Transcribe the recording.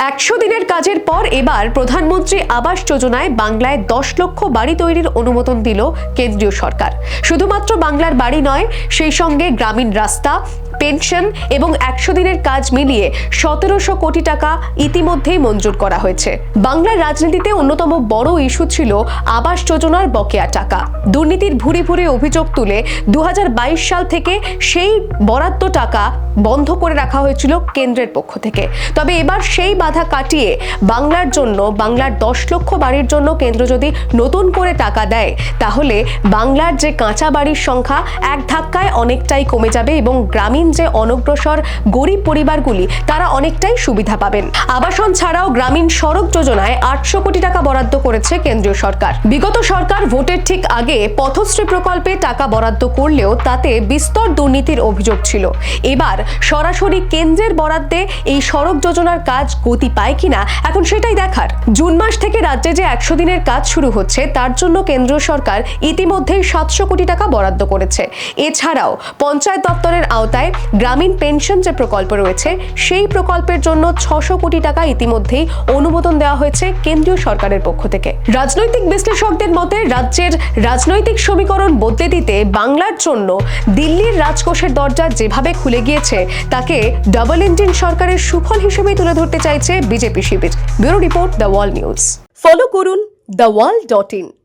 100 দিনের কাজের পর এবার প্রধানমন্ত্রী আবাস যোজনায় বাংলায় 10 লক্ষ বাড়ি তৈরির অনুমোদন দিল কেন্দ্রীয় সরকার। শুধুমাত্র বাংলার বাড়ি নয়, সেই সঙ্গে গ্রামীণ রাস্তা, পেনশন এবং 100 দিনের কাজ মিলিয়ে 1700 কোটি টাকা ইতিমধ্যেই মঞ্জুর করা হয়েছে। বাংলার রাজনীতিতে অন্যতম বড় ইস্যু ছিল আবাস যোজনার বকেয়া টাকা। দুর্নীতির ভুরি ভুরি অভিযোগ তুলে 2022 সাল থেকে সেই বরাদ্দ টাকা বন্ধ করে রাখা হয়েছিল কেন্দ্রের পক্ষ থেকে। তবে এবার সেই বাধা কাটিয়ে বাংলার জন্য, বাংলার 10 লক্ষ বাড়ির জন্য কেন্দ্র যদি নতুন করে টাকা দেয়, তাহলে বাংলার যে কাঁচা বাড়ির সংখ্যা এক ধাক্কায় অনেকটাই কমে যাবে এবং গ্রামীণ যে অনগ্রসর গরিব পরিবারগুলি তারা অনেকটাই সুবিধা পাবেন। আবাসন ছাড়াও গ্রামীণ সড়ক যোজনায় 800 কোটি টাকা বরাদ্দ করেছে কেন্দ্রীয় সরকার। বিগত সরকার ভোটের ঠিক আগে পথশ্রী প্রকল্পে টাকা বরাদ্দ করলেও তাতে বিস্তর দুর্নীতির অভিযোগ ছিল। এবার সরাসরি কেন্দ্রের বরাদ্দে এই সড়ক যোজনার কাজ গতি পায় কিনা এখন সেটাই দেখার। জুন মাস থেকে রাজ্যে যে 100 দিনের কাজ শুরু হচ্ছে, তার জন্য কেন্দ্রীয় সরকার ইতিমধ্যেই 700 কোটি টাকা বরাদ্দ করেছে। এছাড়াও পঞ্চায়েত দপ্তরের আওতায় গ্রামীণ পেনশন যে প্রকল্প রয়েছে, সেই প্রকল্পের জন্য 600 কোটি টাকা ইতিমধ্যেই অনুমোদন দেওয়া হয়েছে কেন্দ্রীয় সরকারের পক্ষ থেকে। রাজনৈতিক বিশ্লেষকদের মতে রাজ্যের রাজনৈতিক সমীকরণ বদলে দিতে বাংলার জন্য দিল্লির রাজকোষের দরজা যেভাবে খুলে গিয়েছে, তাকে ডাবল ইঞ্জিন সরকারের সুফল হিসেবেই তুলে ধরতে চাইছে BJP Shibir. Bureau report, the wall news. Follow করুন theworld.in।